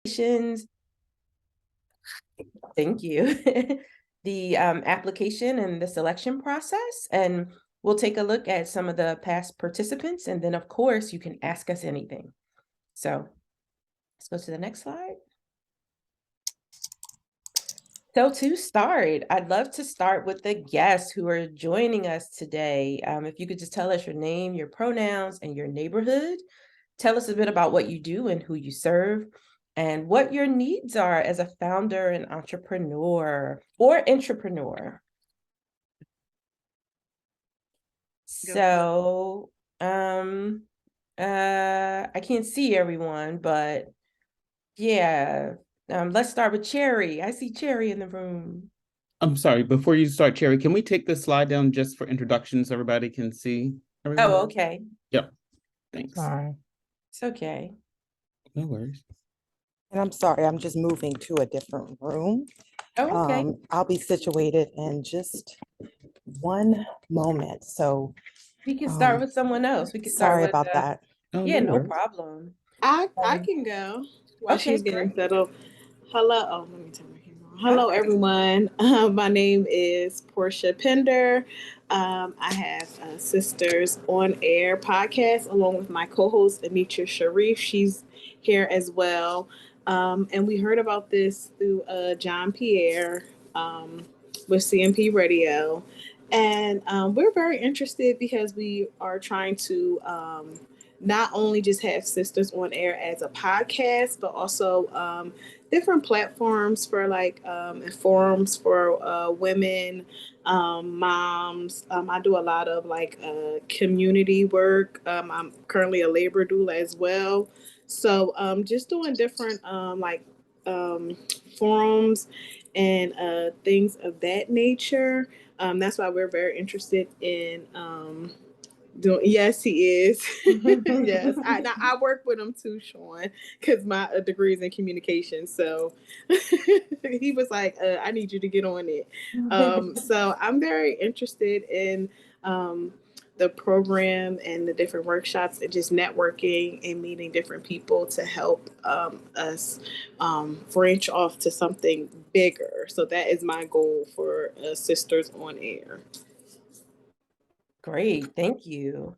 Thank you. The application and the selection process, and we'll take a look at some of the past participants, and then of course you can ask us anything. So let's go to the next slide. So to start, I'd love to start with the guests who are joining us today. If you could just tell us your name, your pronouns, and your neighborhood. Tell us a bit about what you do and who you serve, and what your needs are as a founder and entrepreneur or intrapreneur. So, I can't see everyone, but yeah, let's start with Cherry. I see Cherry in the room. I'm sorry, before you start, Cherry, can we take this slide down just for introductions so everybody can see everyone? Oh, okay. Yep, thanks. Sorry. It's okay. No worries. And I'm sorry, I'm just moving to a different room. Oh, okay. I'll be situated in just one moment. So We can start with someone else. We can start sorry with, about that. Oh, yeah, no worries. problem. I can go while Okay, she's getting great. settled. Hello. Oh, let me turn my camera on. Hello, everyone. My name is Portia Pender. I have Sisters on Air podcast along with my co-host Anitra Sharif. She's here as well. And we heard about this through John Pierre with CMP Radio. And we're very interested because we are trying to not only just have Sisters on Air as a podcast, but also different platforms for like forums for women, moms. I do a lot of like community work. I'm currently a labor doula as well. So just doing different forums and things of that nature. That's why we're very interested in doing. Yes, he is. Yes, I work with him too, Sean, because my degree is in communication. So he was like, "I need you to get on it." So I'm very interested in the program and the different workshops and just networking and meeting different people to help us branch off to something bigger. So that is my goal for Sisters on Air. Great, thank you.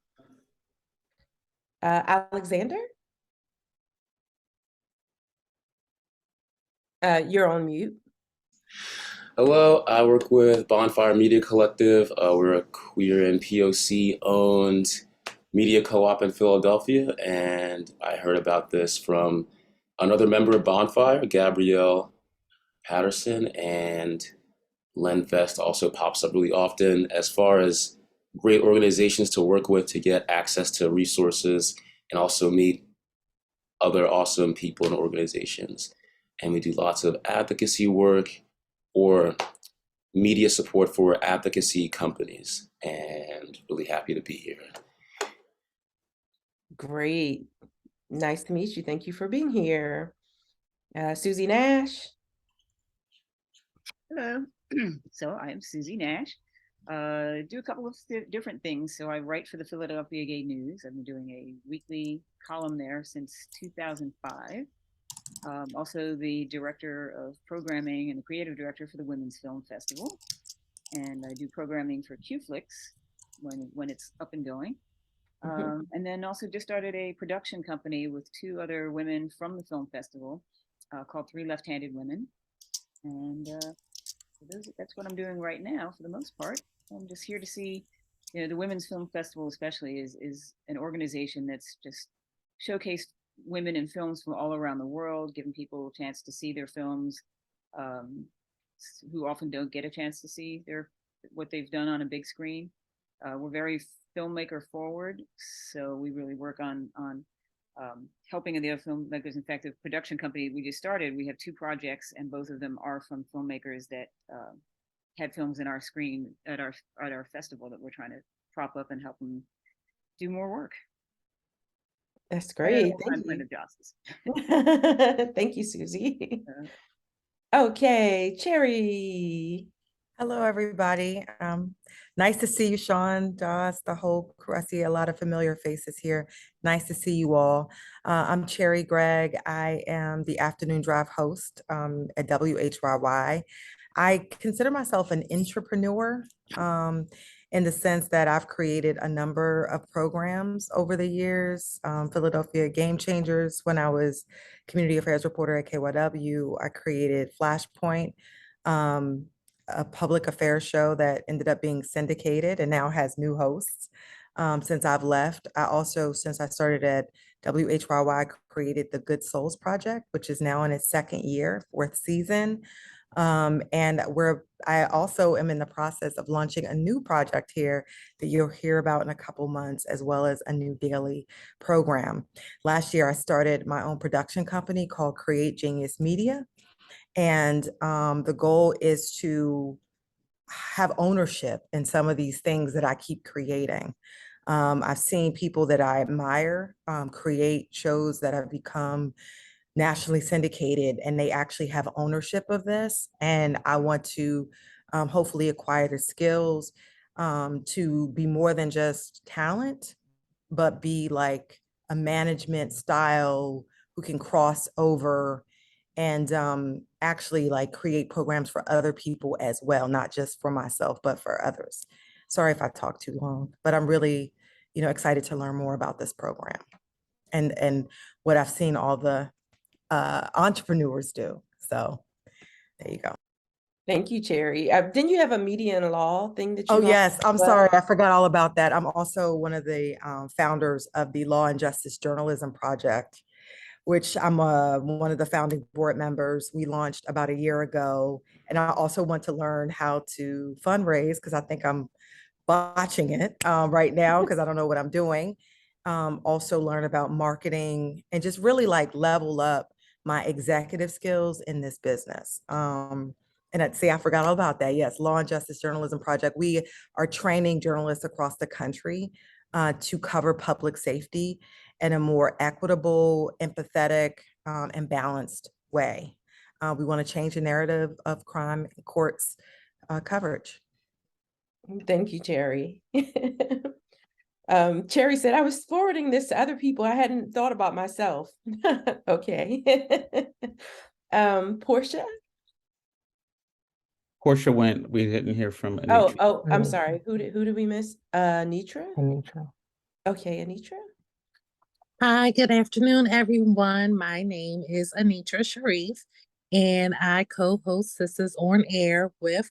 Alexander? You're on mute. Hello, I work with Bonfire Media Collective. We're a queer and POC-owned media co-op in Philadelphia, and I heard about this from another member of Bonfire, Gabrielle Patterson, and Len Vest also pops up really often as far as great organizations to work with to get access to resources and also meet other awesome people and organizations. And we do lots of advocacy work or media support for advocacy companies, and really happy to be here. Great. Nice to meet you. Thank you for being here. Susie Nash? Hello. So I'm Susie Nash. Do a couple of different things. So I write for the Philadelphia Gay News. I've been doing a weekly column there since 2005. Also the director of programming and the creative director for the Women's Film Festival. And I do programming for QFlix when it's up and going. And then also just started a production company with two other women from the film festival called Three Left-Handed Women. And that's what I'm doing right now for the most part. I'm just here to see, the Women's Film Festival especially is an organization that's just showcased women in films from all around the world, giving people a chance to see their films, who often don't get a chance to see what they've done on a big screen. We're very filmmaker forward, so we really work on helping the other filmmakers. In fact, the production company we just started, we have two projects, and both of them are from filmmakers that had films in our screen at our festival that we're trying to prop up and help them do more work. That's great. Thank you. Thank you, Susie. Okay, Cherry. Hello, everybody. Nice to see you, Sean, Joss, the whole crew. I see a lot of familiar faces here. Nice to see you all. I'm Cherry Gregg. I am the afternoon drive host at WHYY. I consider myself an entrepreneur in the sense that I've created a number of programs over the years. Philadelphia Game Changers, when I was community affairs reporter at KYW, I created Flashpoint, a public affairs show that ended up being syndicated and now has new hosts since I've left. I also, since I started at WHYY, created the Good Souls Project, which is now in its second year, fourth season. I also am in the process of launching a new project here that you'll hear about in a couple months, as well as a new daily program. Last year, I started my own production company called Create Genius Media. And the goal is to have ownership in some of these things that I keep creating. I've seen people that I admire create shows that have become nationally syndicated, and they actually have ownership of this. And I want to hopefully acquire the skills to be more than just talent, but be like a management style who can cross over and actually like create programs for other people as well, not just for myself, but for others. Sorry if I talked too long, but I'm really, excited to learn more about this program and what I've seen all the entrepreneurs do. So there you go. Thank you, Cherry. Didn't you have a media and law thing that you Oh, launched yes. I'm as well? sorry. I forgot all about that. I'm also one of the founders of the Law and Justice Journalism Project, which I'm one of the founding board members. We launched about a year ago. And I also want to learn how to fundraise because I think I'm botching it right now because I don't know what I'm doing. Also learn about marketing and just really like level up my executive skills in this business. And I forgot all about that. Yes, Law and Justice Journalism Project. We are training journalists across the country to cover public safety in a more equitable, empathetic, and balanced way. We want to change the narrative of crime courts coverage. Thank you, Cherry. Cherry said, I was forwarding this to other people. I hadn't thought about myself. Okay. Portia? Portia went. We didn't hear from Anitra. Oh, I'm sorry. Who did we miss? Anitra? Anitra. Okay, Anitra. Hi, good afternoon, everyone. My name is Anitra Sharif, and I co-host Sisters on Air with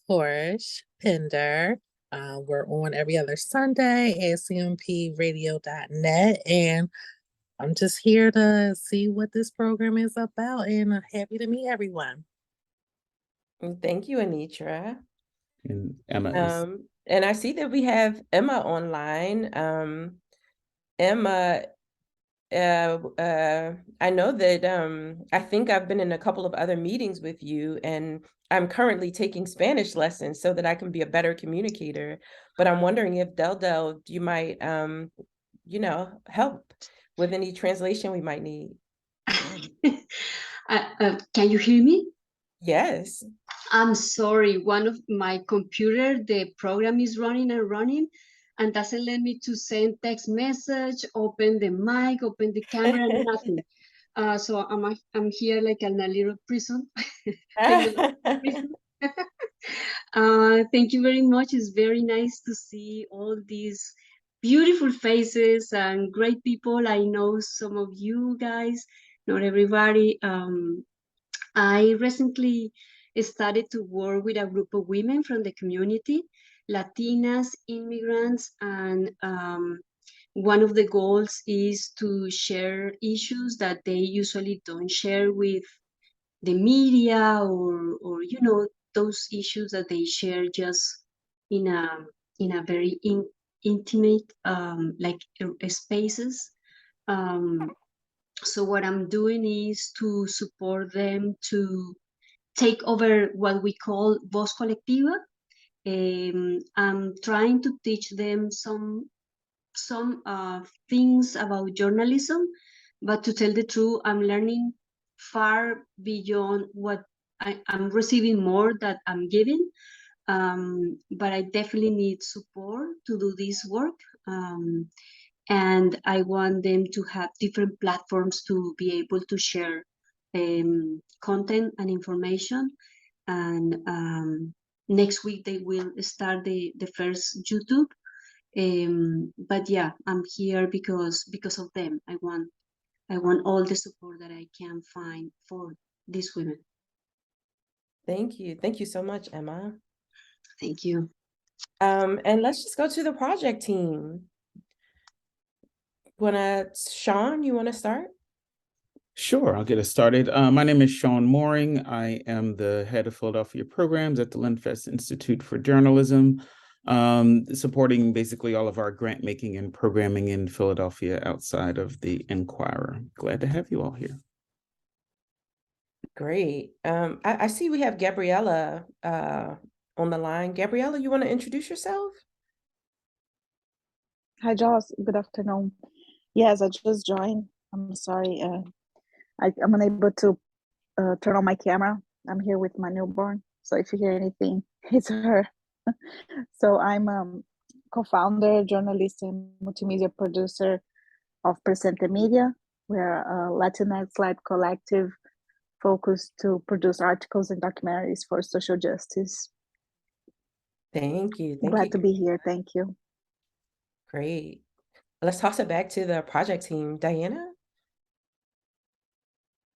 Flourish Pender. We're on every other Sunday at cmpradio.net, and I'm just here to see what this program is about, and I'm happy to meet everyone. Thank you, Anitra. And Emma is. And I see that we have Emma online. Emma, I know that I think I've been in a couple of other meetings with you, and I'm currently taking Spanish lessons so that I can be a better communicator. But I'm wondering if Del, you might, help with any translation we might need. Can you hear me? Yes. I'm sorry, one of my computer, the program is running and doesn't let me to send text message, open the mic, open the camera, nothing. So I'm here like in a little prison. prison. Thank you very much. It's very nice to see all these beautiful faces and great people. I know some of you guys, not everybody. I recently started to work with a group of women from the community, Latinas, immigrants, and one of the goals is to share issues that they usually don't share with the media or those issues that they share just in a very intimate spaces. So what I'm doing is to support them to take over what we call Voz Colectiva. I'm trying to teach them some things about journalism, but to tell the truth, I'm learning far beyond what I'm receiving more that I'm giving. but I definitely need support to do this work. And I want them to have different platforms to be able to share content and information. And next week they will start the first YouTube. But yeah, I'm here because of them. I want all the support that I can find for these women. Thank you. Thank you so much, Emma. Thank you. And let's just go to the project team. Sean, you wanna start? Sure, I'll get us started. My name is Sean Mooring. I am the head of Philadelphia programs at the Linfest Institute for Journalism, supporting basically all of our grant making and programming in Philadelphia outside of the Enquirer. Glad to have you all here. Great. I see we have Gabriella on the line. Gabriella, you want to introduce yourself? Hi, Joss. Good afternoon. Yes, I just joined. I'm sorry. I'm unable to turn on my camera. I'm here with my newborn. So if you hear anything, it's her. So I'm co-founder, journalist, and multimedia producer of Presente Media. We're a Latinx-led collective focused to produce articles and documentaries for social justice. Thank you. Glad to be here. Thank you. Great. Let's toss it back to the project team. Diana?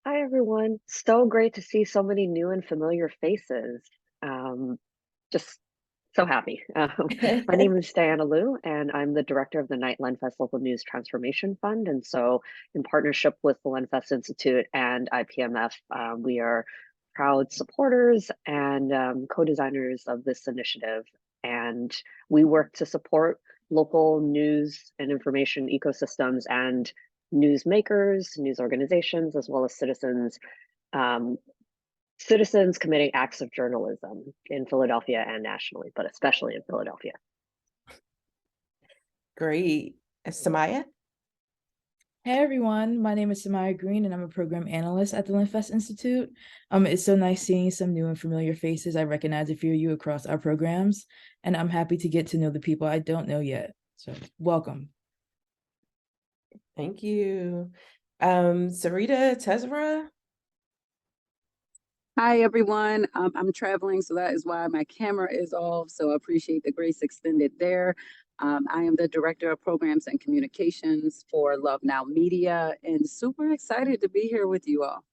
Hi, everyone. So great to see so many new and familiar faces. Just so happy. My name is Diana Liu, and I'm the director of the Night Lenfest Local News Transformation Fund. And so in partnership with the Lenfest Institute and IPMF, we are proud supporters and co-designers of this initiative. And we work to support local news and information ecosystems and newsmakers, news organizations, as well as citizens committing acts of journalism in Philadelphia and nationally, but especially in Philadelphia. Great. Samaya? Hey everyone, my name is Samaya Green and I'm a program analyst at the Linfest Institute. It's so nice seeing some new and familiar faces. I recognize a few of you across our programs, and I'm happy to get to know the people I don't know yet. So welcome. Thank you. Sarita Tezra? Hi, everyone. I'm traveling, so that is why my camera is off. So I appreciate the grace extended there. I am the Director of Programs and Communications for Love Now Media, and super excited to be here with you all.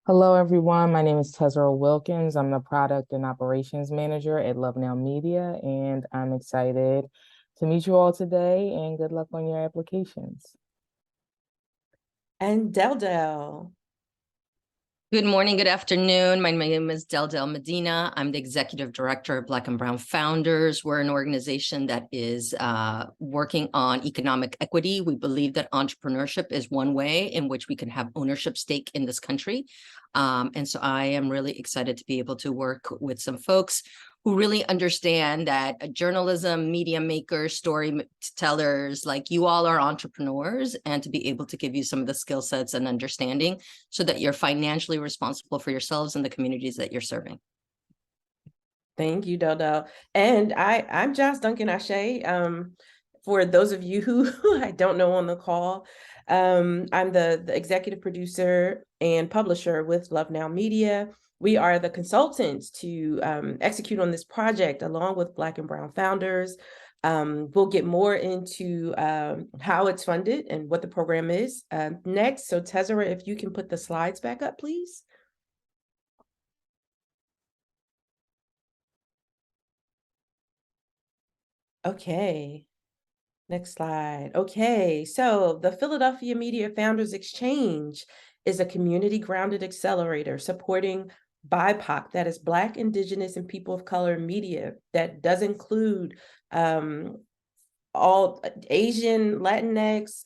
Hello, everyone. My name is Tezra Wilkins. I'm the Product and Operations Manager at Love Now Media, and I'm excited to meet you all today, and good luck on your applications. And Del. Good morning, good afternoon. My name is Del Medina. I'm the Executive Director of Black and Brown Founders. We're an organization that is working on economic equity. We believe that entrepreneurship is one way in which we can have ownership stake in this country. And so I am really excited to be able to work with some folks who really understand that journalism, media makers, storytellers, like you all are entrepreneurs, and to be able to give you some of the skill sets and understanding so that you're financially responsible for yourselves and the communities that you're serving. Thank you, Del. And I'm Joss Duncan Ashe. For those of you who I don't know on the call, I'm the executive producer and publisher with Love Now Media. We are the consultants to execute on this project along with Black and Brown Founders. We'll get more into how it's funded and what the program is next. So Tezra, if you can put the slides back up, please. Okay. Next slide. Okay, so the Philadelphia Media Founders Exchange is a community-grounded accelerator supporting BIPOC, that is Black, Indigenous, and People of Color media, that does include all Asian, Latinx,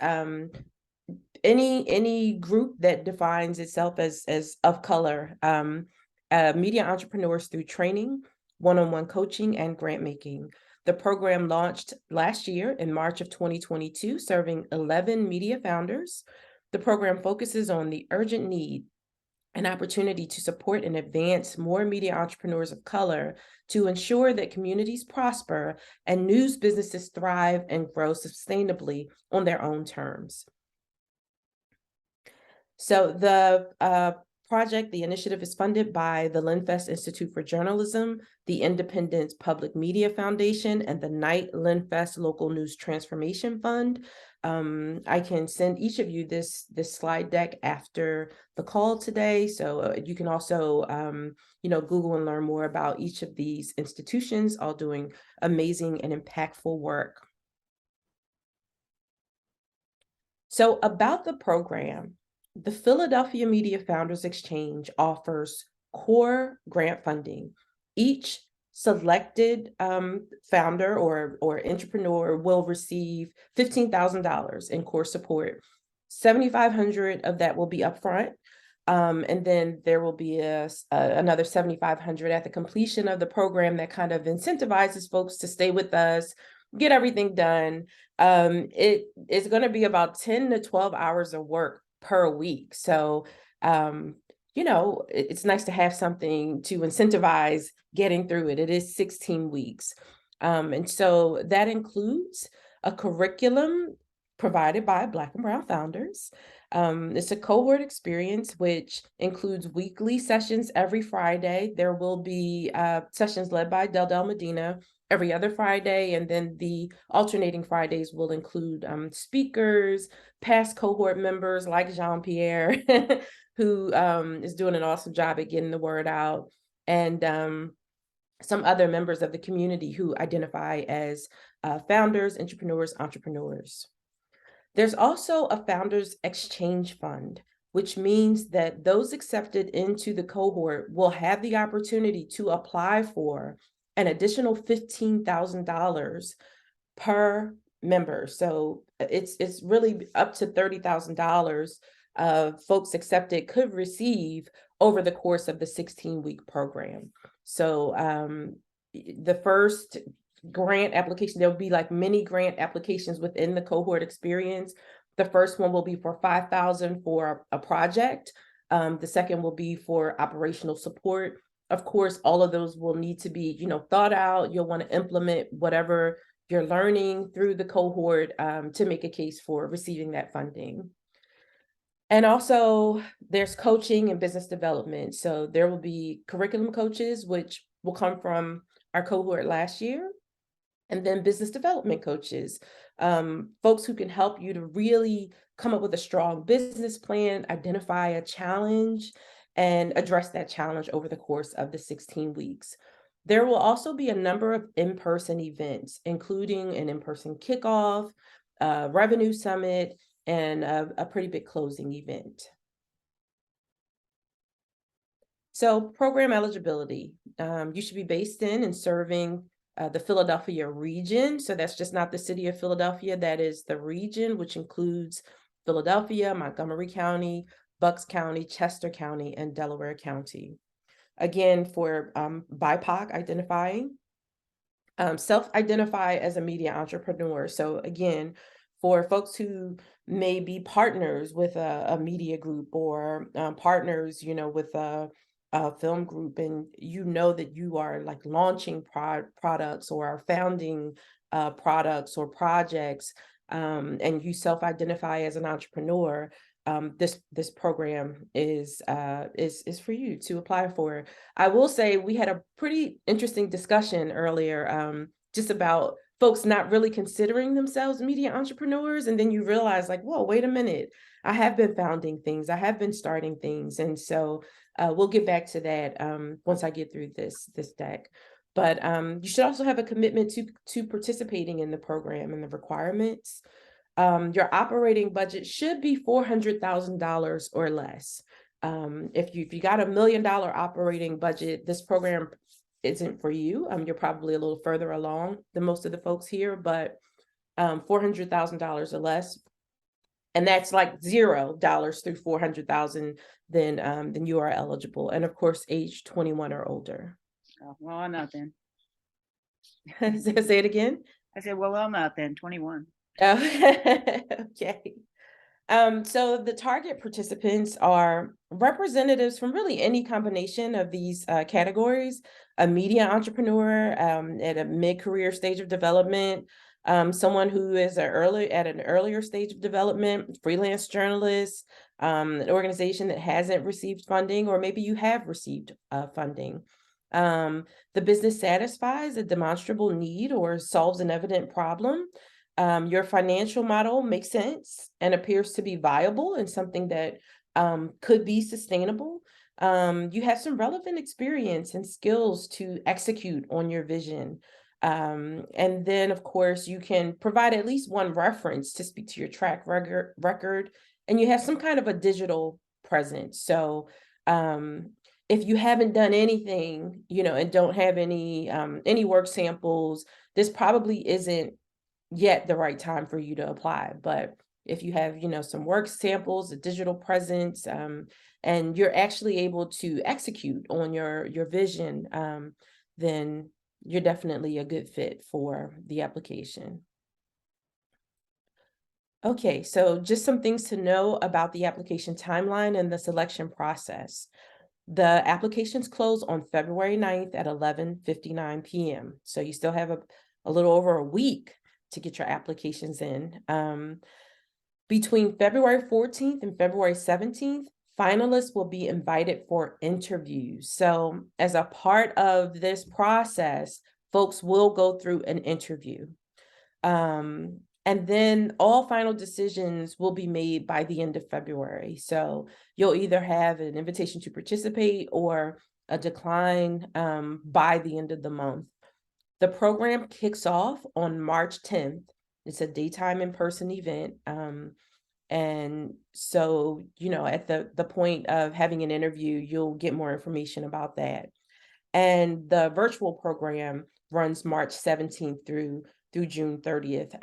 any group that defines itself as of color, media entrepreneurs through training, one-on-one coaching, and grant making. The program launched last year in March of 2022, serving 11 media founders. The program focuses on the urgent need an opportunity to support and advance more media entrepreneurs of color to ensure that communities prosper and news businesses thrive and grow sustainably on their own terms. So the the initiative is funded by the Linfest Institute for Journalism, the Independent Public Media Foundation, and the Knight Linfest Local News Transformation Fund. I can send each of you this slide deck after the call today, so you can also Google and learn more about each of these institutions, all doing amazing and impactful work. So about the program, the Philadelphia Media Founders Exchange offers core grant funding. Each selected founder or entrepreneur will receive $15,000 in core support. $7,500 of that will be upfront. And then there will be another $7,500 at the completion of the program that kind of incentivizes folks to stay with us, get everything done. It is going to be about 10 to 12 hours of work per week. So, it's nice to have something to incentivize getting through it. It is 16 weeks. And so that includes a curriculum provided by Black and Brown founders. It's a cohort experience, which includes weekly sessions every Friday. There will be sessions led by Del Medina every other Friday, and then the alternating Fridays will include speakers, past cohort members like Jean-Pierre, who is doing an awesome job at getting the word out, and some other members of the community who identify as founders, entrepreneurs. There's also a Founders Exchange Fund, which means that those accepted into the cohort will have the opportunity to apply for an additional $15,000 per member. So it's really up to $30,000 folks accepted could receive over the course of the 16-week program. So the first grant application, there'll be like mini grant applications within the cohort experience. The first one will be for $5,000 for a project. The second will be for operational support. Of course, all of those will need to be, thought out. You'll want to implement whatever you're learning through the cohort to make a case for receiving that funding. And also there's coaching and business development. So there will be curriculum coaches, which will come from our cohort last year, and then business development coaches, folks who can help you to really come up with a strong business plan, identify a challenge, and address that challenge over the course of the 16 weeks. There will also be a number of in-person events, including an in-person kickoff, revenue summit, and a pretty big closing event. So program eligibility, you should be based in and serving the Philadelphia region. So that's just not the city of Philadelphia, that is the region, which includes Philadelphia, Montgomery County, Bucks County, Chester County, and Delaware County. Again, for BIPOC identifying, self-identify as a media entrepreneur. So again, for folks who may be partners with a media group or partners, with a film group, and that you are like launching products or are founding products or projects, and you self-identify as an entrepreneur, this program is for you to apply for. I will say we had a pretty interesting discussion earlier just about folks not really considering themselves media entrepreneurs, and then you realize like, whoa, wait a minute, I have been founding things, I have been starting things, and so we'll get back to that once I get through this deck. But you should also have a commitment to participating in the program and the requirements. Your operating budget should be $400,000 or less. If you got $1 million operating budget, this program isn't for you. You're probably a little further along than most of the folks here, but $400,000 or less, and that's like $0 through $400,000, then you are eligible. And of course, age 21 or older. Oh, well, I'm not then. Say it again. I said, well, I'm not then, 21. Oh, okay. So the target participants are representatives from really any combination of these categories: a media entrepreneur at a mid-career stage of development, someone who is at an earlier stage of development, freelance journalists, an organization that hasn't received funding, or maybe you have received funding. The business satisfies a demonstrable need or solves an evident problem. Your financial model makes sense and appears to be viable and something that could be sustainable. You have some relevant experience and skills to execute on your vision. And then, of course, you can provide at least one reference to speak to your track record, and you have some kind of a digital presence. So if you haven't done anything, and don't have any work samples, this probably isn't yet the right time for you to apply. But if you have, some work samples, a digital presence, and you're actually able to execute on your vision, then you're definitely a good fit for the application. Okay, so just some things to know about the application timeline and the selection process. The applications close on February 9th at 11:59 p.m. So you still have a little over a week to get your applications in. Between February 14th and February 17th, finalists will be invited for interviews. So as a part of this process, folks will go through an interview. And then all final decisions will be made by the end of February. So you'll either have an invitation to participate or a decline by the end of the month. The program kicks off on March 10th. It's a daytime in-person event. And so, at the point of having an interview, you'll get more information about that. And the virtual program runs March 17th through June 30th.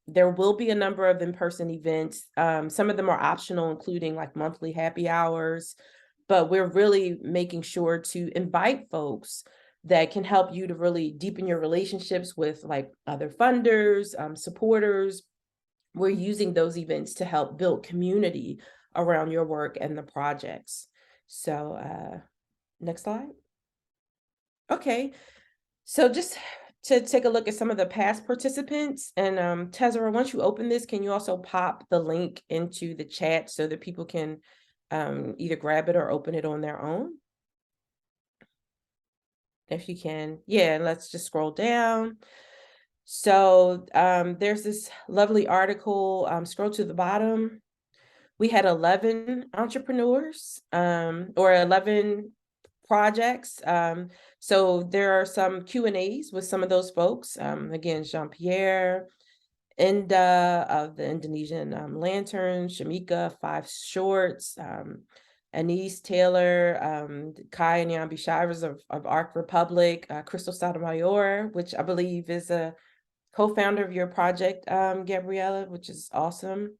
There will be a number of in-person events. Some of them are optional, including like monthly happy hours, but we're really making sure to invite folks that can help you to really deepen your relationships with like other funders, supporters. We're using those events to help build community around your work and the projects. So next slide. Okay, so just to take a look at some of the past participants, and Tezera, once you open this, can you also pop the link into the chat so that people can either grab it or open it on their own? If you can, yeah, let's just scroll down. So there's this lovely article, scroll to the bottom. We had 11 entrepreneurs or 11 projects. So there are some Q&As with some of those folks. Again, Jean-Pierre, Inda of the Indonesian Lantern, Shamika, 5 Shorts, Anise Taylor, Kai and Yambi Shivers of Arc Republic, Crystal Sotomayor, which I believe is a co-founder of your project, Gabriella, which is awesome.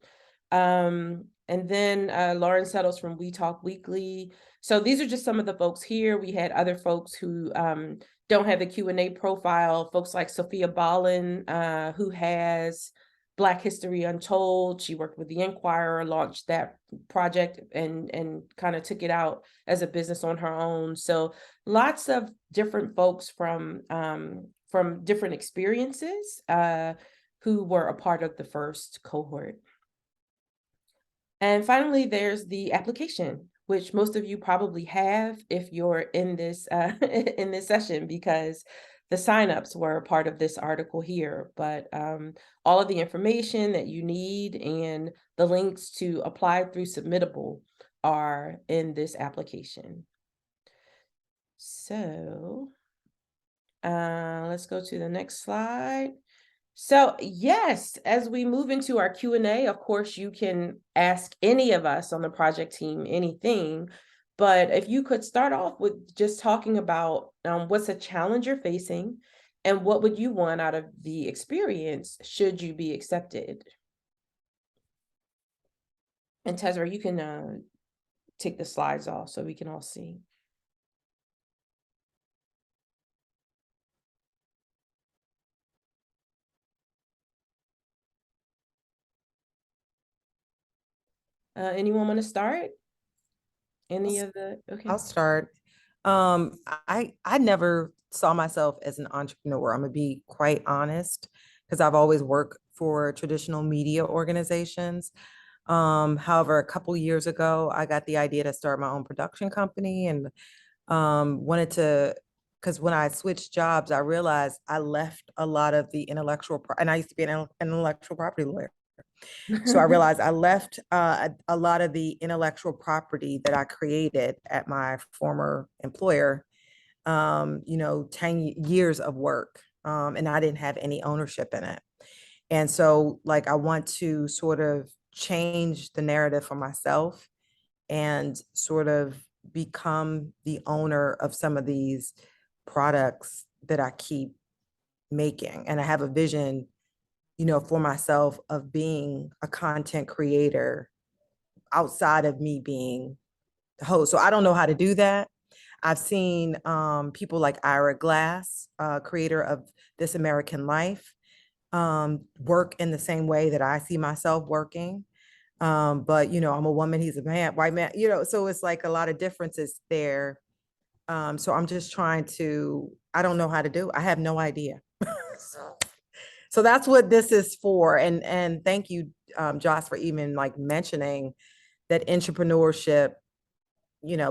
And then Lauren Settles from We Talk Weekly. So these are just some of the folks here. We had other folks who don't have the Q&A profile, folks like Sophia Ballin, who has Black History Untold. She worked with the Inquirer, launched that project and kind of took it out as a business on her own. So lots of different folks from different experiences who were a part of the first cohort. And finally, there's the application, which most of you probably have if you're in this in this session, because the signups were a part of this article here. But all of the information that you need and the links to apply through Submittable are in this application. So let's go to the next slide. So yes, as we move into our Q&A, of course, you can ask any of us on the project team anything, but if you could start off with just talking about what's a challenge you're facing and what would you want out of the experience should you be accepted? And Tezra, you can take the slides off so we can all see. Anyone want to start? Any of the, okay. I'll start. I never saw myself as an entrepreneur. I'm gonna be quite honest, because I've always worked for traditional media organizations. However, a couple years ago, I got the idea to start my own production company and wanted to, because when I switched jobs, I realized I left a lot of the and I used to be an intellectual property lawyer. So I realized I left a lot of the intellectual property that I created at my former employer, 10 years of work, and I didn't have any ownership in it. And so like I want to sort of change the narrative for myself and sort of become the owner of some of these products that I keep making. And I have a vision, for myself of being a content creator outside of me being the host. So I don't know how to do that. I've seen people like Ira Glass, creator of This American Life, work in the same way that I see myself working. But I'm a woman, he's a man, white man, so it's like a lot of differences there. So I'm just I don't know how to do, I have no idea. So that's what this is for. And thank you, Joss, for even like mentioning that entrepreneurship,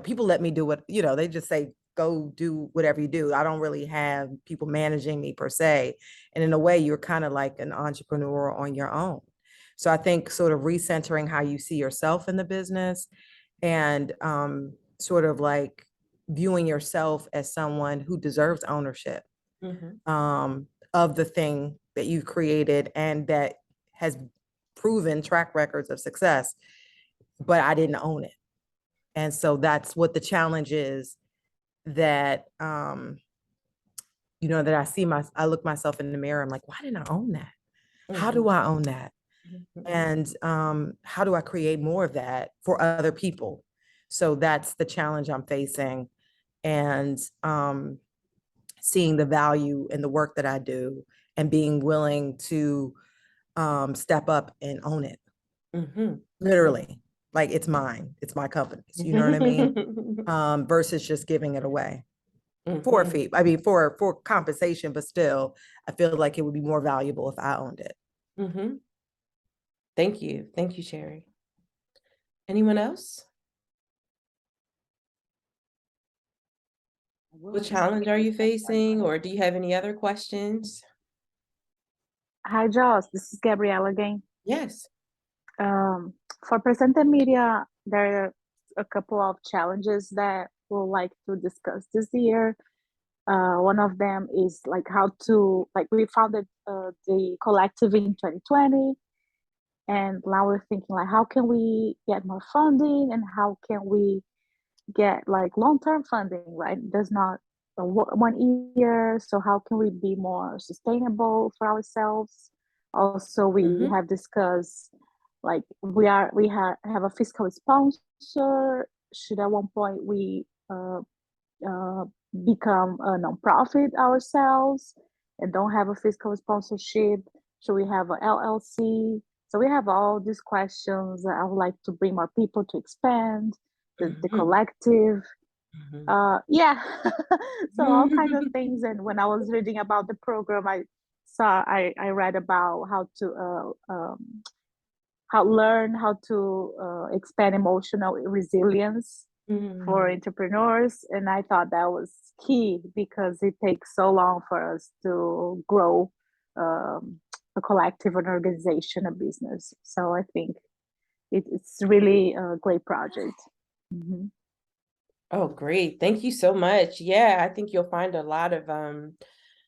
people let me do what, they just say, go do whatever you do. I don't really have people managing me per se. And in a way, you're kind of like an entrepreneur on your own. So I think sort of recentering how you see yourself in the business and sort of like viewing yourself as someone who deserves ownership of the thing that you've created and that has proven track records of success, but I didn't own it. And so that's what the challenge is, that that I look myself in the mirror, I'm like, why didn't I own that? How do I own that? And how do I create more of that for other people? So that's the challenge I'm facing. And seeing the value in the work that I do and being willing to step up and own it. Literally, like it's mine, it's my company's, you know what I mean? Versus just giving it away for a fee. I mean, for compensation, but still, I feel like it would be more valuable if I owned it. Thank you. Thank you, Sherry. Anyone else? What challenge are you facing, or do you have any other questions? Hi, Joss. This is Gabrielle again. Yes. For presented media, there are a couple of challenges that we'll like to discuss this year. One of them is like how to, like we founded the collective in 2020. And now we're thinking like, how can we get more funding and how can we get like long-term funding, right? There's not a 1 year. So how can we be more sustainable for ourselves? Also, we have discussed like we have a fiscal sponsor. Should at one point we become a nonprofit ourselves and don't have a fiscal sponsorship? Should we have a LLC? So we have all these questions that I would like to bring more people to expand the collective. Yeah. So all kinds of things. And when I was reading about the program, I read about how to learn how to expand emotional resilience for entrepreneurs. And I thought that was key because it takes so long for us to grow a collective, an organization, a business. So I think it's really a great project. Oh, great. Thank you so much. Yeah, I think you'll find a lot of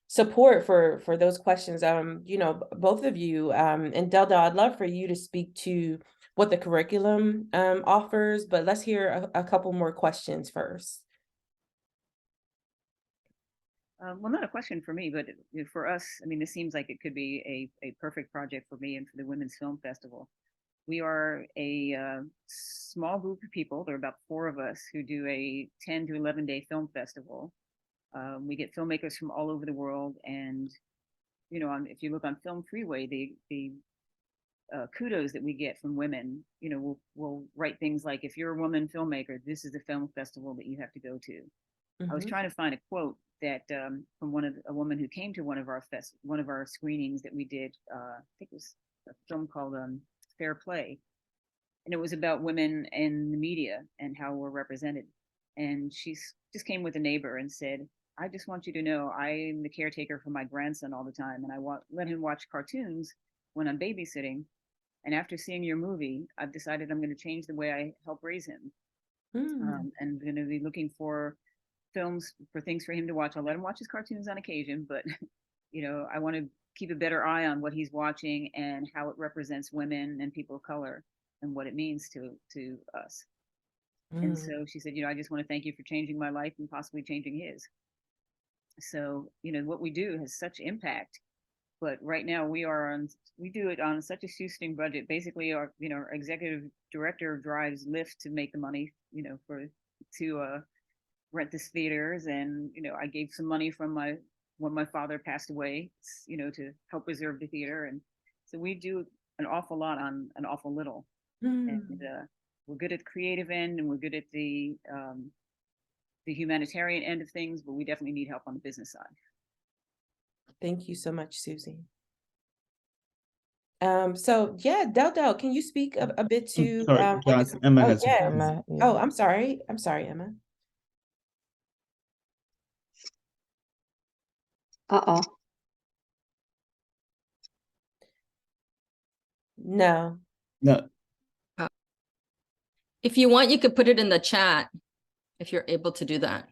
support for those questions. Both of you, and Delda, I'd love for you to speak to what the curriculum offers, but let's hear a couple more questions first. Well, not a question for me, but for us, I mean, this seems like it could be a perfect project for me and for the Women's Film Festival. We are a small group of people. There are about 4 of us who do a 10 to 11-day film festival. We get filmmakers from all over the world, and if you look on Film Freeway, the kudos that we get from women. You know, we'll write things like, if you're a woman filmmaker, this is the film festival that you have to go to. I was trying to find a quote that from a woman who came to one of our screenings that we did. I think it was a film called Fair Play, and it was about women in the media and how we're represented. And she just came with a neighbor and said, "I just want you to know I'm the caretaker for my grandson all the time, and I let him watch cartoons when I'm babysitting. And after seeing your movie, I've decided I'm going to change the way I help raise him. And going to be looking for films for things for him to watch. I'll let him watch his cartoons on occasion, but you know, I want to keep a better eye on what he's watching and how it represents women and people of color and what it means to us." And so she said, "You know, I just want to thank you for changing my life and possibly changing his." So, you know, what we do has such impact, but right now we do it on such a shoestring budget. Basically, our executive director drives Lyft to make the money, you know, to rent this theaters. And, you know, I gave some money from when my father passed away, you know, to help preserve the theater. And so we do an awful lot on an awful little. And we're good at the creative end, and we're good at the humanitarian end of things, but we definitely need help on the business side. Thank you so much, Susie. So yeah, Del, can you speak a bit to Sorry, Josh, Emma has yeah. Emma, yeah. Oh, I'm sorry, Emma. Uh-oh. No. No. If you want, you could put it in the chat if you're able to do that.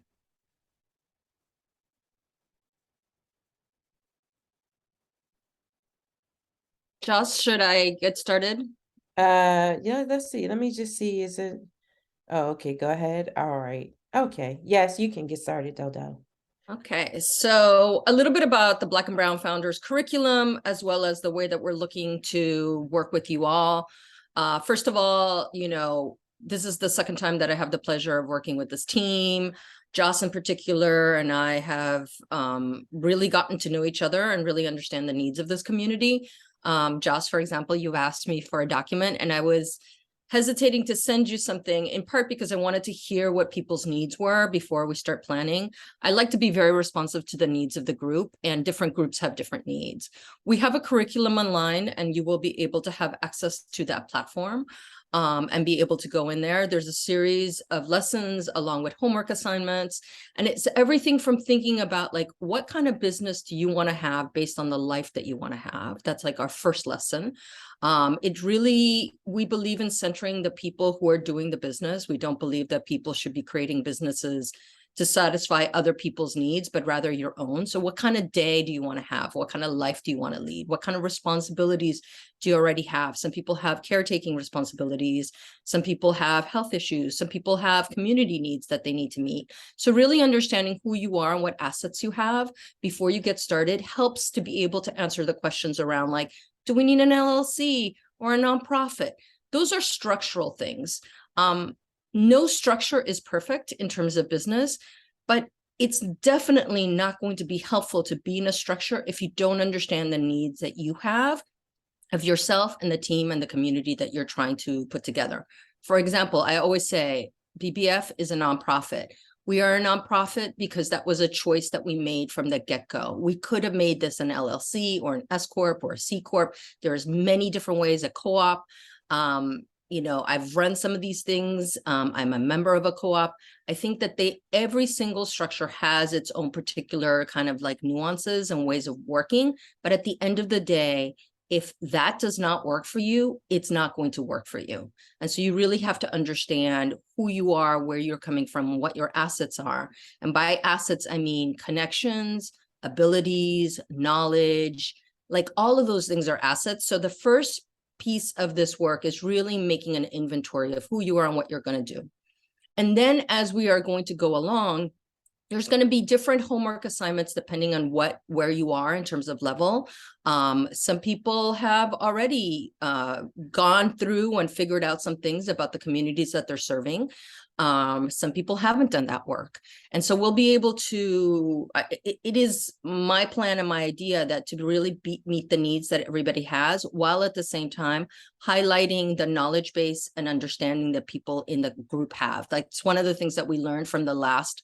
Josh, should I get started? Yeah, let's see. Let me just see. Is it? Oh, okay, go ahead. All right. Okay. Yes, you can get started, Del. Okay, so a little bit about the Black and Brown Founders curriculum, as well as the way that we're looking to work with you all. First of all, you know, this is the second time that I have the pleasure of working with this team. Joss in particular and I have really gotten to know each other and really understand the needs of this community. Joss, for example, you've asked me for a document, and I was hesitating to send you something, in part because I wanted to hear what people's needs were before we start planning. I like to be very responsive to the needs of the group, and different groups have different needs. We have a curriculum online, and you will be able to have access to that platform and be able to go in there. There's a series of lessons along with homework assignments, and it's everything from thinking about like, what kind of business do you want to have based on the life that you want to have? That's like our first lesson. We believe in centering the people who are doing the business. We don't believe that people should be creating businesses to satisfy other people's needs, but rather your own. So what kind of day do you want to have? What kind of life do you want to lead? What kind of responsibilities do you already have? Some people have caretaking responsibilities. Some people have health issues. Some people have community needs that they need to meet. So really understanding who you are and what assets you have before you get started helps to be able to answer the questions around like, do we need an LLC or a nonprofit? Those are structural things. No structure is perfect in terms of business, but it's definitely not going to be helpful to be in a structure if you don't understand the needs that you have of yourself and the team and the community that you're trying to put together. For example, I always say BBF is a nonprofit. We are a nonprofit because that was a choice that we made from the get-go. We could have made this an LLC or an S Corp or a C Corp. There's many different ways, a co-op. You know, I've run some of these things. I'm a member of a co-op. I think that every single structure has its own particular kind of like nuances and ways of working. But at the end of the day, if that does not work for you, it's not going to work for you. And so you really have to understand who you are, where you're coming from, what your assets are. And by assets, I mean connections, abilities, knowledge, like all of those things are assets. So the first piece of this work is really making an inventory of who you are and what you're going to do. And then as we are going to go along, there's going to be different homework assignments depending on where you are in terms of level. Some people have already gone through and figured out some things about the communities that they're serving. Some people haven't done that work. And so we'll be able to, it is my plan and my idea that to really meet the needs that everybody has, while at the same time highlighting the knowledge base and understanding that people in the group have. Like, it's one of the things that we learned from the last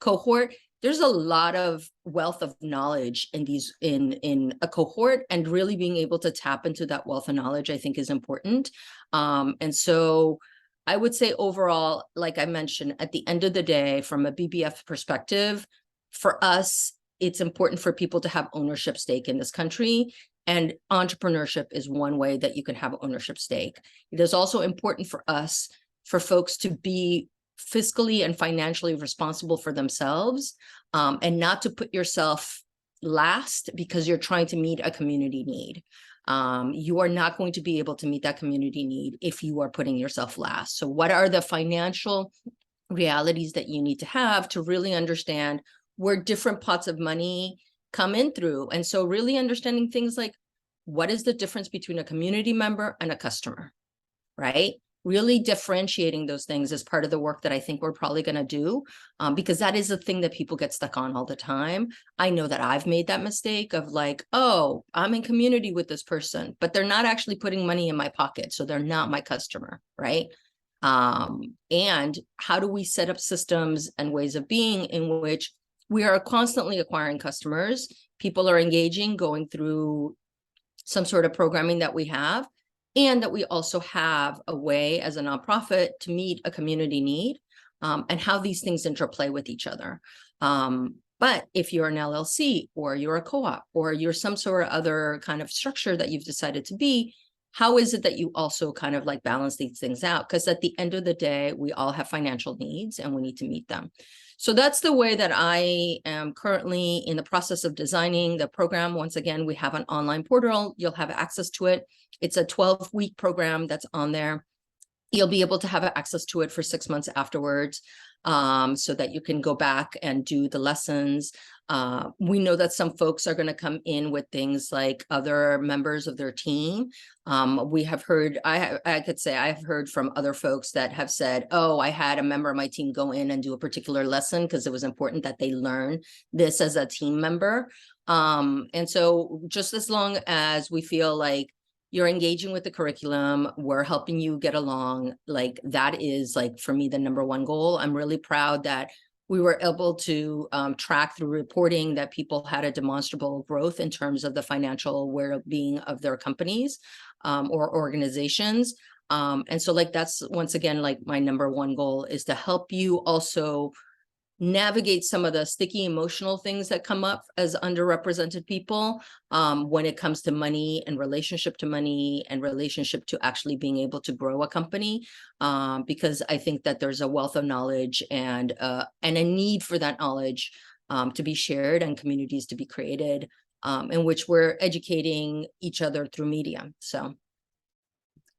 cohort. There's a lot of wealth of knowledge in these in a cohort, and really being able to tap into that wealth of knowledge, I think, is important. And so I would say overall, like I mentioned, at the end of the day, from a BBF perspective, for us, it's important for people to have ownership stake in this country. And entrepreneurship is one way that you can have ownership stake. It is also important for us, for folks to be fiscally and financially responsible for themselves, and not to put yourself last because you're trying to meet a community need. You are not going to be able to meet that community need if you are putting yourself last. So what are the financial realities that you need to have to really understand where different pots of money come in through? And so really understanding things like, what is the difference between a community member and a customer, right? Really differentiating those things is part of the work that I think we're probably going to do, because that is a thing that people get stuck on all the time. I know that I've made that mistake of like, oh, I'm in community with this person, but they're not actually putting money in my pocket, so they're not my customer, right? And how do we set up systems and ways of being in which we are constantly acquiring customers, people are engaging, going through some sort of programming that we have, and that we also have a way as a nonprofit to meet a community need, and how these things interplay with each other. But if you're an LLC, or you're a co-op, or you're some sort of other kind of structure that you've decided to be, how is it that you also kind of like balance these things out? Because at the end of the day, we all have financial needs and we need to meet them. So that's the way that I am currently in the process of designing the program. Once again, we have an online portal. You'll have access to it. It's a 12-week program that's on there. You'll be able to have access to it for 6 months afterwards, so that you can go back and do the lessons. We know that some folks are going to come in with things like other members of their team. We have heard, I could say I've heard from other folks that have said, oh, I had a member of my team go in and do a particular lesson because it was important that they learn this as a team member. And so just as long as we feel like you're engaging with the curriculum, we're helping you get along, like that is like, for me, the #1 goal. I'm really proud that we were able to track through reporting that people had a demonstrable growth in terms of the financial well-being of their companies or organizations. And so like, that's once again, like my #1 goal is to help you also navigate some of the sticky emotional things that come up as underrepresented people when it comes to money and relationship to money and relationship to actually being able to grow a company, because I think that there's a wealth of knowledge and a need for that knowledge to be shared and communities to be created, in which we're educating each other through media. So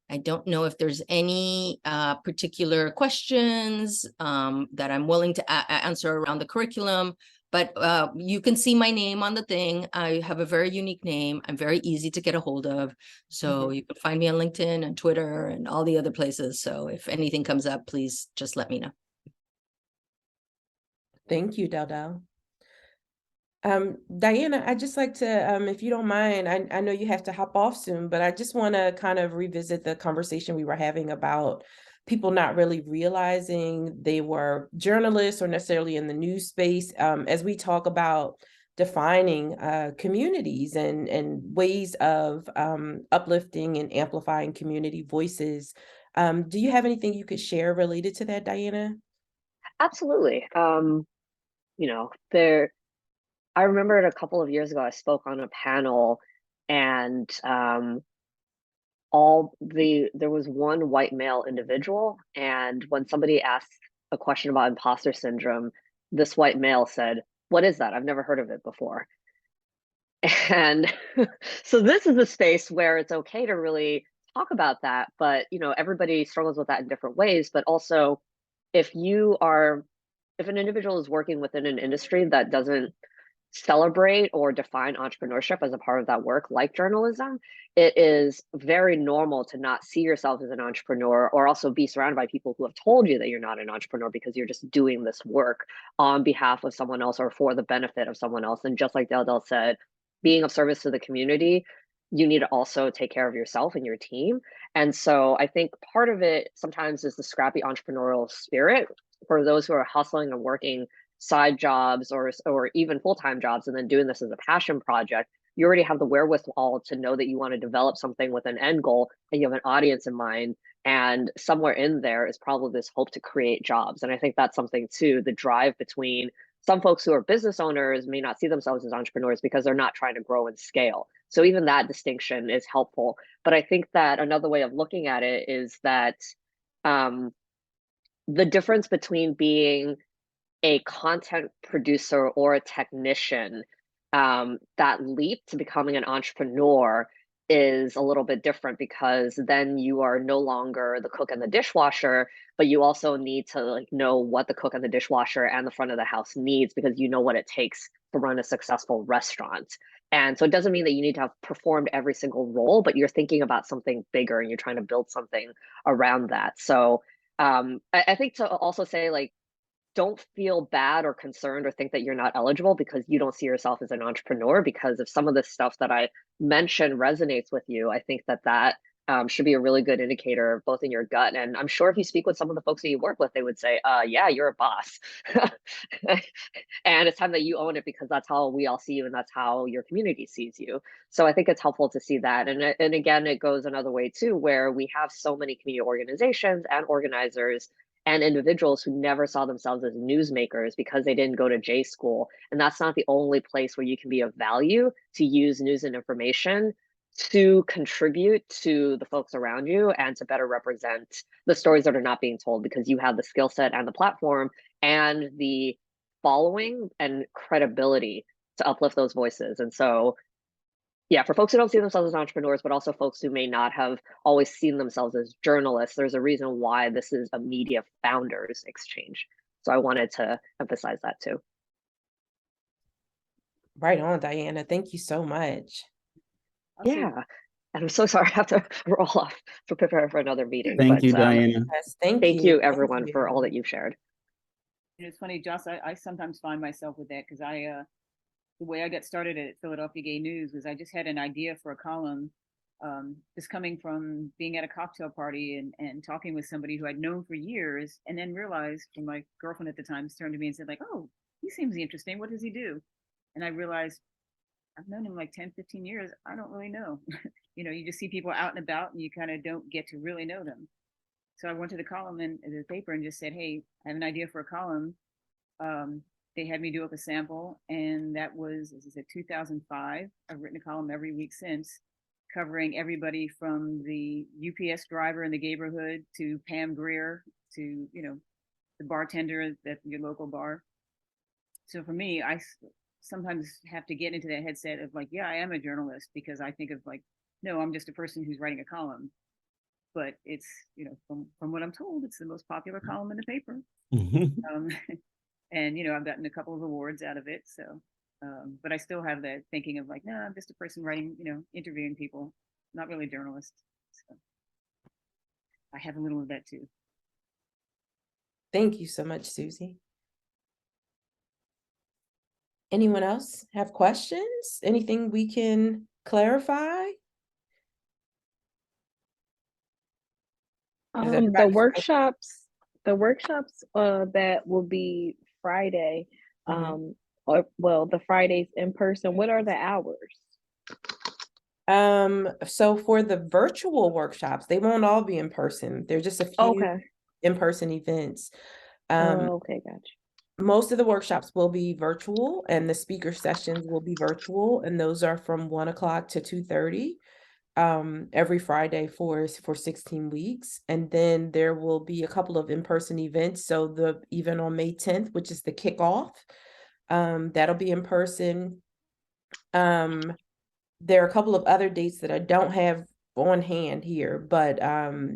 I don't know if there's any particular questions that I'm willing to answer around the curriculum, but you can see my name on the thing. I have a very unique name. I'm very easy to get a hold of. So you can find me on LinkedIn and Twitter and all the other places. So if anything comes up, please just let me know. Thank you, Dal. Diana, I'd just like to, if you don't mind, I know you have to hop off soon, but I just want to kind of revisit the conversation we were having about people not really realizing they were journalists or necessarily in the news space, as we talk about defining communities and ways of uplifting and amplifying community voices. Do you have anything you could share related to that, Diana? Absolutely. I remember it a couple of years ago, I spoke on a panel, and there was one white male individual, and when somebody asked a question about imposter syndrome, this white male said, "What is that? I've never heard of it before." And so this is a space where it's okay to really talk about that, but everybody struggles with that in different ways. But also, if an individual is working within an industry that doesn't celebrate or define entrepreneurship as a part of that work, like journalism, it is very normal to not see yourself as an entrepreneur, or also be surrounded by people who have told you that you're not an entrepreneur because you're just doing this work on behalf of someone else or for the benefit of someone else. And just like Del said, being of service to the community, you need to also take care of yourself and your team. And so I think part of it sometimes is the scrappy entrepreneurial spirit for those who are hustling and working side jobs or even full-time jobs and then doing this as a passion project. You already have the wherewithal to know that you want to develop something with an end goal and you have an audience in mind. And somewhere in there is probably this hope to create jobs. And I think that's something too, the drive between some folks who are business owners may not see themselves as entrepreneurs because they're not trying to grow and scale. So even that distinction is helpful. But I think that another way of looking at it is that the difference between being a content producer or a technician, that leap to becoming an entrepreneur is a little bit different, because then you are no longer the cook and the dishwasher, but you also need to like know what the cook and the dishwasher and the front of the house needs, because you know what it takes to run a successful restaurant. And so it doesn't mean that you need to have performed every single role, but you're thinking about something bigger and you're trying to build something around that. So I think to also say, like, don't feel bad or concerned or think that you're not eligible because you don't see yourself as an entrepreneur, because if some of the stuff that I mentioned resonates with you, I think that that should be a really good indicator both in your gut. And I'm sure if you speak with some of the folks that you work with, they would say, yeah, you're a boss. And it's time that you own it, because that's how we all see you and that's how your community sees you. So I think it's helpful to see that. And again, it goes another way too, where we have so many community organizations and organizers and individuals who never saw themselves as newsmakers because they didn't go to J school. And that's not the only place where you can be of value to use news and information to contribute to the folks around you and to better represent the stories that are not being told, because you have the skill set and the platform and the following and credibility to uplift those voices. And so yeah, for folks who don't see themselves as entrepreneurs, but also folks who may not have always seen themselves as journalists, there's a reason why this is a media founders exchange. So I wanted to emphasize that too. Right on, Diana. Thank you so much. Yeah. And I'm so sorry I have to roll off to prepare for another meeting. Thank you, Diana. Yes, thank you, everyone, for all that you've shared. It's funny, Joss, I sometimes find myself with that, because the way I got started at Philadelphia Gay News was I just had an idea for a column, just coming from being at a cocktail party and talking with somebody who I'd known for years, and then realized, when my girlfriend at the time turned to me and said, like, oh, he seems interesting. What does he do? And I realized I've known him like 10, 15 years. I don't really know. You just see people out and about and you kind of don't get to really know them. So I went to the column and the paper and just said, hey, I have an idea for a column. They had me do up a sample, and that was, as I said, 2005. I've written a column every week since, covering everybody from the UPS driver in the neighborhood to Pam Greer to, the bartender at your local bar. So for me, I sometimes have to get into that headset of like, yeah, I am a journalist, because I think of like, no, I'm just a person who's writing a column. But it's, from what I'm told, it's the most popular column in the paper. And, I've gotten a couple of awards out of it. So, but I still have that thinking of like, no, I'm just a person writing, interviewing people, not really a journalist. So I have a little of that too. Thank you so much, Susie. Anyone else have questions? Anything we can clarify? The workshops that will be Friday, the Fridays in person, what are the hours? So for the virtual workshops, they won't all be in person. There's just a few in-person events. Okay, gotcha. Most of the workshops will be virtual, and the speaker sessions will be virtual, and those are from 1 o'clock to 2:30 every Friday for 16 weeks. And then there will be a couple of in-person events. So the event on May 10th, which is the kickoff, that'll be in person. There are a couple of other dates that I don't have on hand here, but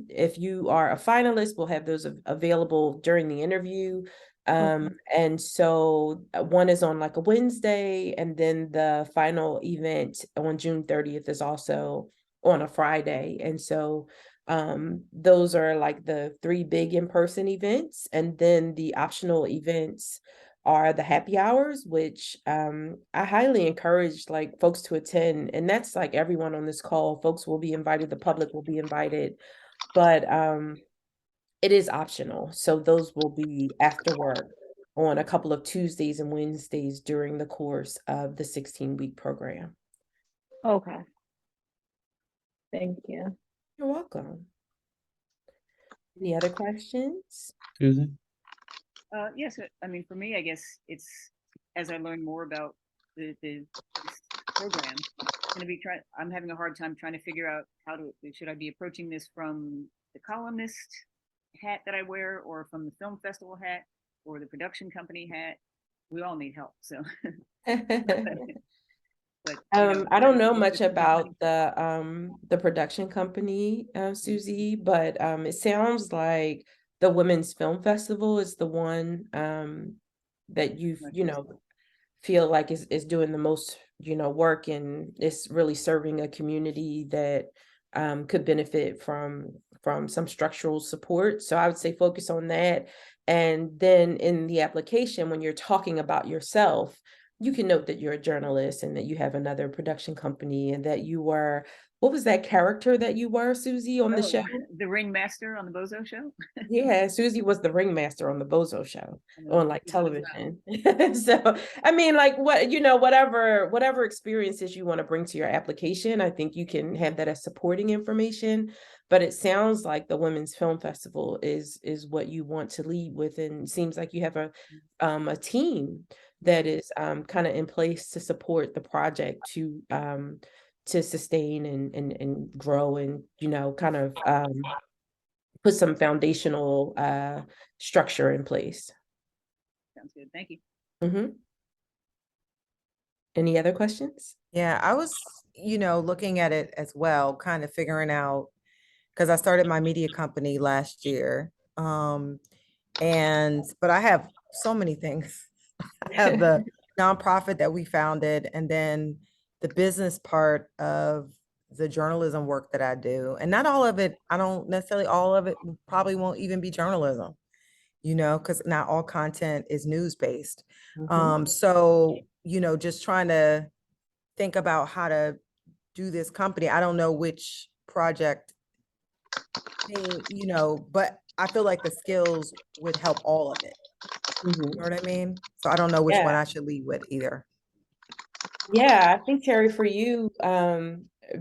if you are a finalist, we'll have those available during the interview. And so one is on like a Wednesday, and then the final event on June 30th is also on a Friday. And so those are like the 3 big in-person events. And then the optional events are the happy hours, which I highly encourage like folks to attend. And that's like everyone on this call. Folks will be invited, the public will be invited, but it is optional. So those will be after work on a couple of Tuesdays and Wednesdays during the course of the 16-week program. Okay. Thank you. You're welcome. Any other questions? Susan? Yes, I mean, for me, I guess it's as I learn more about this program, I'm having a hard time trying to figure out should I be approaching this from the columnist hat that I wear, or from the film festival hat, or the production company hat. We all need help, so. But, I don't know much about the production company, Susie, but it sounds like the Women's Film Festival is the one that feel like is doing the most work, and it's really serving a community that could benefit from some structural support. So I would say focus on that. And then in the application, when you're talking about yourself, you can note that you're a journalist and that you have another production company, and that you were, what was that character that you were, Susie, on the show? The ringmaster on the Bozo Show. Yeah, Susie was the ringmaster on the Bozo Show on like television. So I mean, like whatever experiences you want to bring to your application, I think you can have that as supporting information. But it sounds like the Women's Film Festival is what you want to lead with, and it seems like you have a team that is kind of in place to support the project to sustain and grow, and kind of put some foundational structure in place. Sounds good. Thank you. Mm-hmm. Any other questions? Yeah, I was, looking at it as well, kind of figuring out, because I started my media company last year. But I have so many things. I have the nonprofit that we founded, and then the business part of the journalism work that I do. And not all of it, I don't necessarily, all of it probably won't even be journalism, because not all content is news-based. So, just trying to think about how to do this company. I don't know which project but I feel like the skills would help all of it. You know what I mean? So I don't know which one I should lead with either. Yeah, I think, Terry, for you,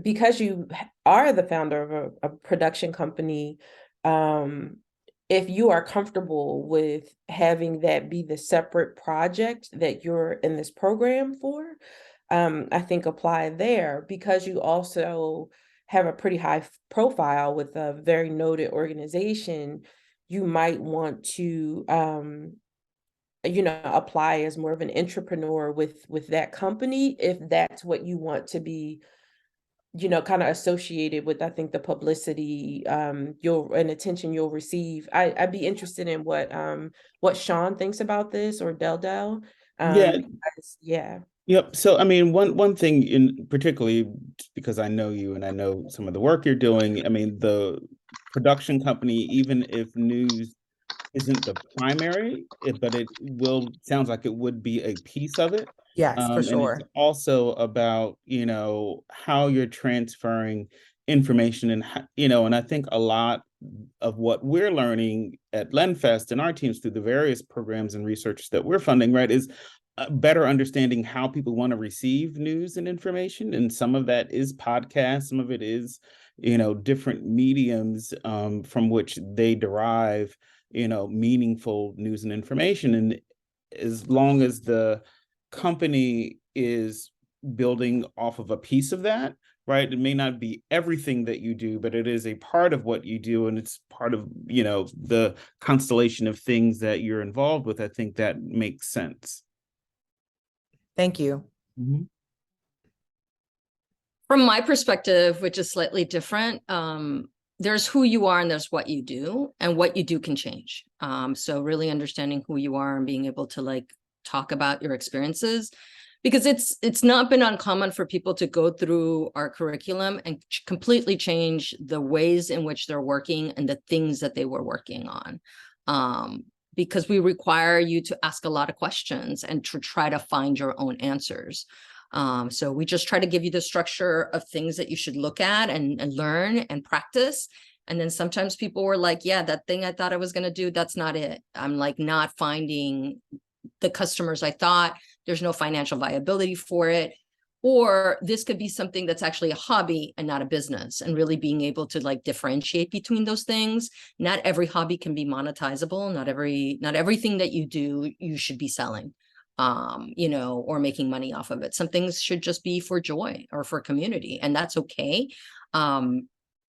because you are the founder of a production company, if you are comfortable with having that be the separate project that you're in this program for, I think apply there, because you also have a pretty high profile with a very noted organization. You might want to apply as more of an entrepreneur with that company, if that's what you want to be, kind of associated with. I think the publicity and attention you'll receive. I'd be interested in what Sean thinks about this, or Del. Yeah. Yep. So, I mean, one thing in particularly, because I know you and I know some of the work you're doing, I mean, the production company, even if news isn't the primary, but it sounds like it would be a piece of it. Yes, for sure. And it's also about, how you're transferring information, and, and I think a lot of what we're learning at LenFest and our teams through the various programs and research that we're funding, right, is better understanding how people want to receive news and information. And some of that is podcasts, some of it is, different mediums from which they derive, meaningful news and information. And as long as the company is building off of a piece of that, right, it may not be everything that you do, but it is a part of what you do, and it's part of, the constellation of things that you're involved with. I think that makes sense. Thank you. Mm-hmm. From my perspective, which is slightly different, there's who you are and there's what you do, and what you do can change. So really understanding who you are and being able to like talk about your experiences, because it's not been uncommon for people to go through our curriculum and completely change the ways in which they're working and the things that they were working on. Because we require you to ask a lot of questions and to try to find your own answers. So we just try to give you the structure of things that you should look at and learn and practice. And then sometimes people were like, yeah, that thing I thought I was going to do, that's not it. I'm like not finding the customers I thought. There's no financial viability for it. Or this could be something that's actually a hobby and not a business, and really being able to like differentiate between those things. Not every hobby can be monetizable. Not everything that you do, you should be selling, you know, or making money off of it. Some things should just be for joy or for community, and that's okay.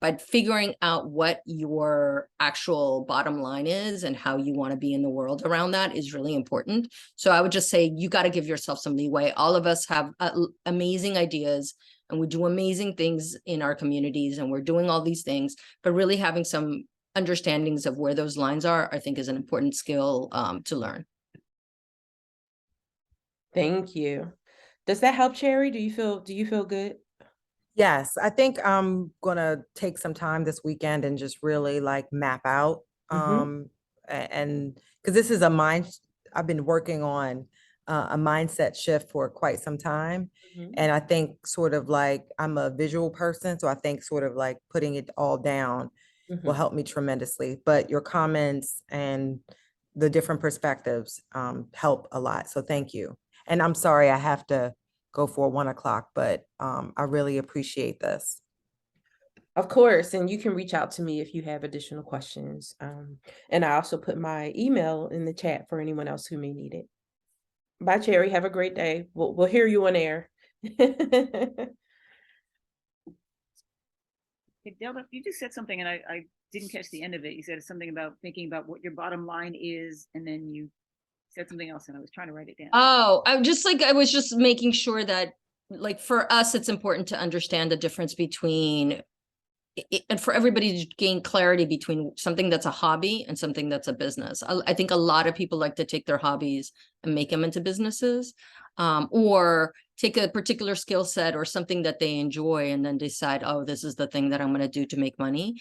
But figuring out what your actual bottom line is and how you want to be in the world around that is really important. So I would just say you got to give yourself some leeway. All of us have amazing ideas and we do amazing things in our communities and we're doing all these things, but really having some understandings of where those lines are, I think is an important skill to learn. Thank you. Does that help, Cherry? Do you feel good? Yes, I think I'm gonna take some time this weekend and just really like map out and because this is I've been working on a mindset shift for quite some time. And I think sort of like I'm a visual person, so I think sort of like putting it all down will help me tremendously. But your comments and the different perspectives help a lot. So thank you. And I'm sorry I have to go for 1 o'clock, but I really appreciate this. Of course, and you can reach out to me if you have additional questions. And I also put my email in the chat for anyone else who may need it. Bye, Cherry. Have a great day. We'll hear you on air. Hey, Delta, you just said something and I didn't catch the end of it. You said something about thinking about what your bottom line is, and then you said something else and I was trying to write it down. Oh, I was just making sure that like for us, it's important to understand the difference between and for everybody to gain clarity between something that's a hobby and something that's a business. I think a lot of people like to take their hobbies and make them into businesses, or take a particular skill set or something that they enjoy and then decide, oh, this is the thing that I'm going to do to make money.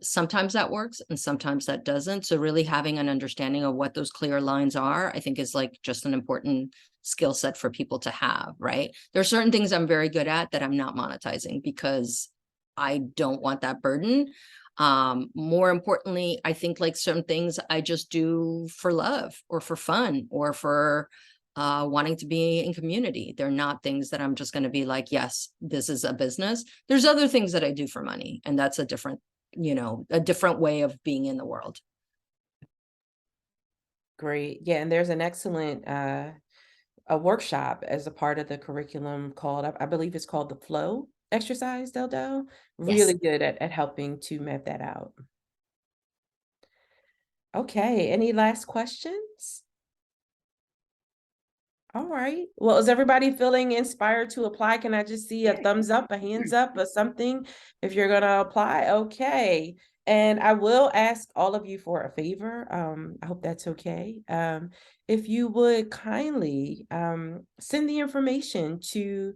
Sometimes that works and sometimes that doesn't. So really having an understanding of what those clear lines are, I think is like just an important skill set for people to have, right? There are certain things I'm very good at that I'm not monetizing because I don't want that burden. More importantly, I think like certain things I just do for love or for fun or for wanting to be in community. They're not things that I'm just going to be like, yes, this is a business. There's other things that I do for money, and that's a different, you know, a different way of being in the world. Great. Yeah, and there's an excellent a workshop as a part of the curriculum called, I believe it's called the Flow exercise, Del. Really good at helping to map that out. Okay, any last questions? All right. Well, is everybody feeling inspired to apply? Can I just see a thumbs up, a hands up, or something if you're going to apply? Okay. And I will ask all of you for a favor. I hope that's okay. If you would kindly send the information to,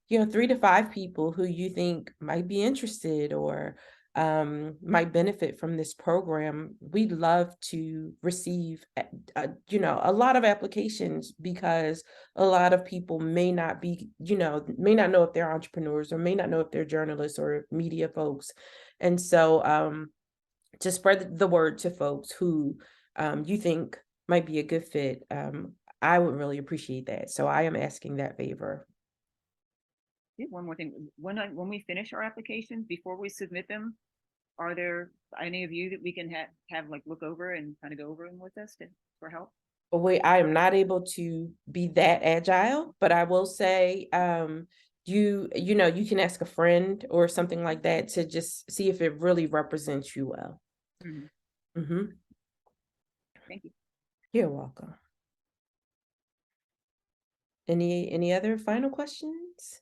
3 to 5 people who you think might be interested or might benefit from this program. We'd love to receive, a lot of applications because a lot of people may not be, may not know if they're entrepreneurs or may not know if they're journalists or media folks. And so to spread the word to folks who you think might be a good fit, I would really appreciate that. So I am asking that favor. One more thing. When we finish our applications, before we submit them, are there any of you that we can have like look over and kind of go over them with us for help? Wait, I am not able to be that agile, but I will say, you can ask a friend or something like that to just see if it really represents you well. Thank you. You're welcome. Any other final questions?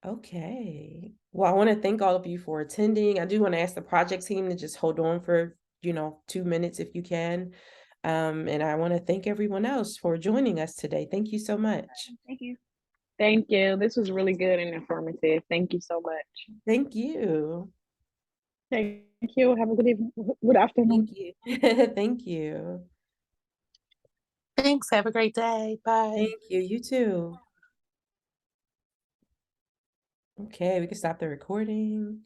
Okay. Well, I want to thank all of you for attending. I do want to ask the project team to just hold on for, 2 minutes if you can. And I want to thank everyone else for joining us today. Thank you so much. Thank you. Thank you. This was really good and informative. Thank you so much. Thank you. Thank you. Have a good evening. Good afternoon. Thank you. Thank you. Thanks. Have a great day. Bye. Thank you. You too. Okay, we can stop the recording.